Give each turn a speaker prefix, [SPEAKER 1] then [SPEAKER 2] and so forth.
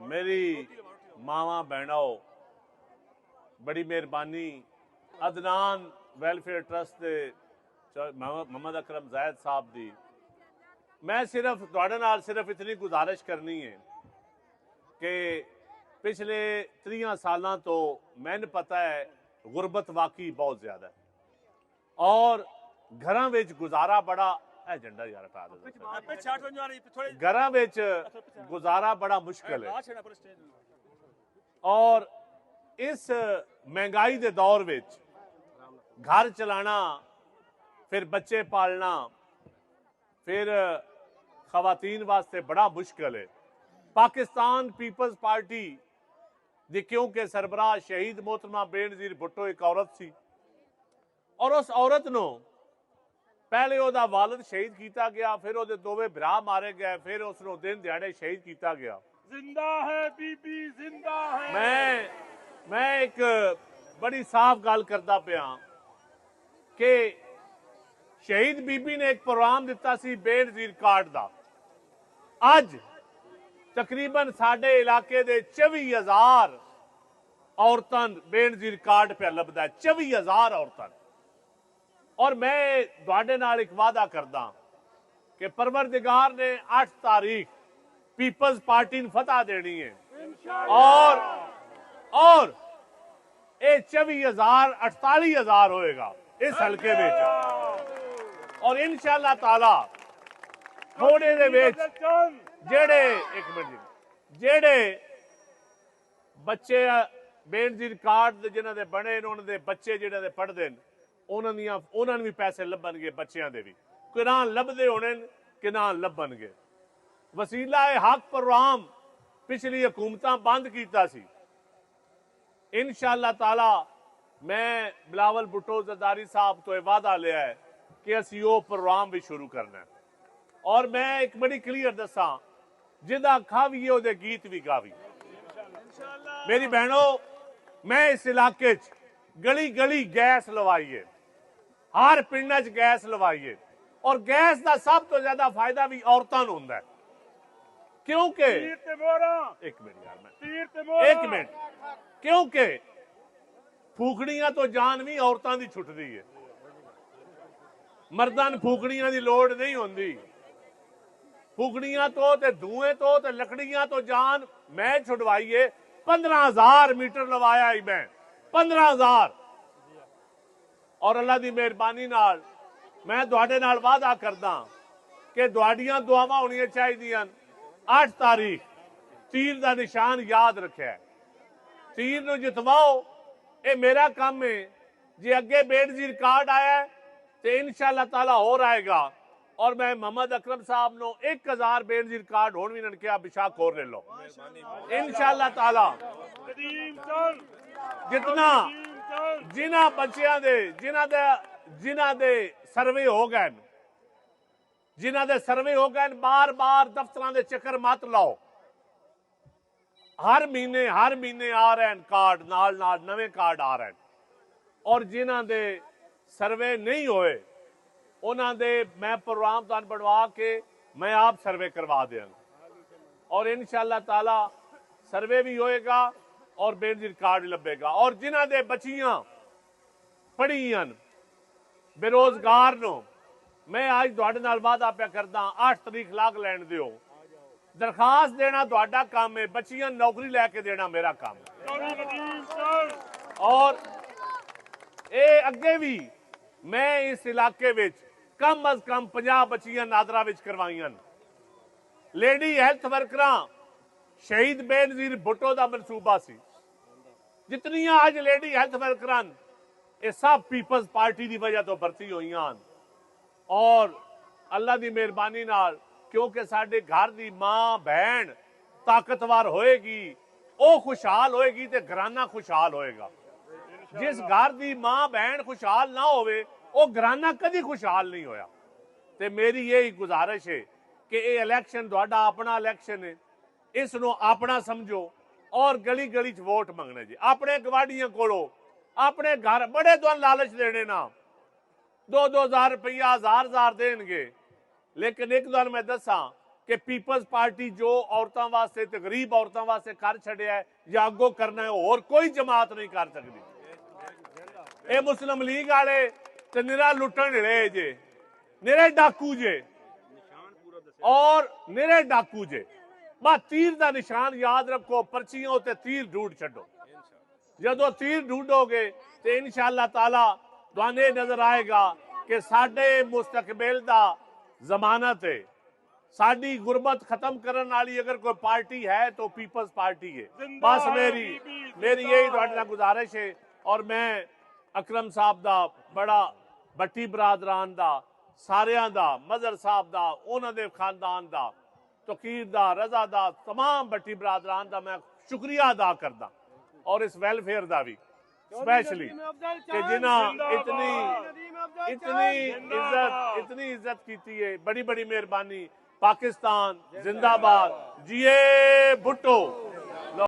[SPEAKER 1] मेरी मावा बहनों, बड़ी मेहरबानी अदनान वेलफेयर ट्रस्ट के मोहम्मद अकरम जैद साहब दी। मैं सिर्फ तुहाडे नाल सिर्फ इतनी गुजारिश करनी है कि पिछले 30 सालों तो मैंने पता है गुरबत वाकई बहुत ज्यादा है और घरों में गुजारा बड़ा झंडा यार घरों में गुजारा बड़ा मुश्किल है और इस महंगाई के दौर में घर चलाना, फिर बच्चे पालना, फिर खवातीन वास्ते बड़ा मुश्किल है। पाकिस्तान पीपल्स पार्टी दी क्योंकि सरबराह शहीद मोहतरमा बेनज़ीर भुट्टो एक औरत सी और उस औरत नो पहले ओदा वालिद शहीद किया गया, फिर ओदे दोवे भरा मारे गए, फिर उसनो दिन दिहाड़े शहीद किया गया।
[SPEAKER 2] जिंदा है बीबी, जिंदा है।
[SPEAKER 1] मैं एक बड़ी साफ गल करता पिया कि शहीद बीबी ने एक प्रोग्राम दिता सी बेनज़ीर कार्ड दा। अज तकरीबन साडे इलाके दे 24,000 औरतां बेनज़ीर कार्ड पे लभदा है, 24,000 औरतां। और मैं तुहाडे नाल एक वादा करदा कि परवरदिगार ने 8 तारीख पीपल्स पार्टी ने फतह देनी है और ये 24,000 48,000 होएगा इस हल्के में और इंशाअल्लाह ताला थोड़े दे विच जेड़े एक मिनट जेड़े बच्चे बेनज़ीर कार्ड जिन्हां दे बने उन्हां दे बच्चे जिन्हां दे पढ़दे उन्होंने भी पैसे लभनगे, बच्चों के भी कि ना लभदे होने कि ना लभनगे। वसीला हक प्रोग्राम पिछली हुकूमत बंद किया सी। इंशाअल्लाह ताला मैं बिलावल भुट्टो जरदारी साहब तो वादा लिया है कि असी वो प्रोग्राम भी शुरू करना है और मैं एक बड़ी क्लीयर दसा जिदा खावी ओदे गीत भी गावी। मेरी बहनों, मैं इस इलाके गली गली गैस लवाई है, हर पिंड च गैस लवाई है और गैस का सब तो ज्यादा फायदा भी औरतों को होंदा है क्योंकि एक मिनट क्योंकि फूकड़ियां तो जान भी औरतों की छुटती है, मर्दां नूं फूकड़ियां की लोड़ नहीं होंदी। फूकड़ियां तो ते धुएं तो ते लकड़ियां तो जान मैं छुड़वाई है। 15,000 मीटर लवाया ही मैं 15,000 और अल्लाह की मेहरबानी नाल मैं तुहाडे नाल वादा करदा कि तुहाडियां दुआवां होनियां चाहिए। 8 तारीख तीर का निशान याद रखे, तीर नूं जितवाओ, ये मेरा काम है। जे अगे बेनज़ीर कार्ड आया तो इंशाअल्लाह ताला होर आएगा और मैं मोहम्मद अकरम साहब नो 1000 बेनज़ीर कार्ड होण भी ननके बिशाक होर ले लो इंशाअल्लाह ताला। जितना जिन्हां बच्चियां दे जिन्हां दे सर्वे हो गए, बार बार दफ्तरां दे चक्कर मत लाओ। हर महीने आ रहे हैं कार्ड, नाल नाल नवे कार्ड आ रहे हैं और जिन्हां दे सर्वे नहीं होए उन्हां दे मैं प्रोग्राम तुहानूं बनवा के मैं आप सर्वे करवा देंगा और इंशाअल्लाह ताला सर्वे भी होएगा और बेनज़ीर कार्ड लभेगा। और जिन्हां दे बच्चियां पढ़ियां बेरोजगार नो मैं आज तुहाडे नाल वादा पे करदा 8 तारीख लाग लैण दिओ, दरखास्त देना तुहाडा काम है, बच्चियां नौकरी लैके देना मेरा काम है। और ये अगे भी मैं इस इलाके विच कम अज कम 50 बच्चियां नादरा विच करवाइयां। लेडी हैल्थ वर्करां शहीद बेनज़ीर भुट्टो का मनसूबा सी। जितनियां अज लेडी हैल्थ वर्करां ये सब पीपल्स पार्टी की वजह तो भर्ती हुई और अल्लाह की मेहरबानी नाल क्योंकि साडे घर की मां बहन ताकतवर होएगी, वो खुशहाल होएगी तो घराना खुशहाल होएगा। जिस घर की मां बहन खुशहाल ना होवे वो घराना कभी खुशहाल नहीं होया। ते मेरी यही गुजारिश है कि ये इलैक्शन तुहाडा अपना इलैक्शन है, इसनों अपना समझो और गली गली च वोट मंगने जी। अपने गवाडियां कोलों अपने घर बड़े तुहानूं लालच देने ना 2-2 हज़ार रुपया 1,000 देंगे, लेकिन एक तुहानूं मैं दसा कि पीपल्स पार्टी जो औरतों वास्ते ते गरीब औरतों वास्ते कर छड़िया है या अगों करना है और कोई जमात नहीं कर सकती। ये मुस्लिम लीग वाले ते निरा लुटन हिड़े जे, निरे डाकू जे और निरे डाकू जे। बस तीर का निशान याद रखो, पर्चियों उत्ते तीर ढूंढ छो। जदों तीर ढूंढोगे तो इंशाअल्लाह ताला तुहानू नजर आएगा कि साडे मुस्तकबिल दा जमानत है। साडी गुरबत खत्म करने वाली अगर कोई पार्टी है तो पीपल्स पार्टी है। बस मेरी यही तुहाडे नाल गुजारिश है। और मैं अकरम साहब दा बड़ा भट्टी बरादरान दा सारियां दा मजहर साहब दा उन्हां दे खानदान दा तकीर दा रजा दा तमाम भट्टी बरादरान दा मैं शुक्रिया अदा करदा और इस वेलफेयर दा भी स्पेशली कि जिन्हें इतनी इज्जत की है। बड़ी बड़ी मेहरबानी। पाकिस्तान जिंदाबाद, जिए भुट्टो।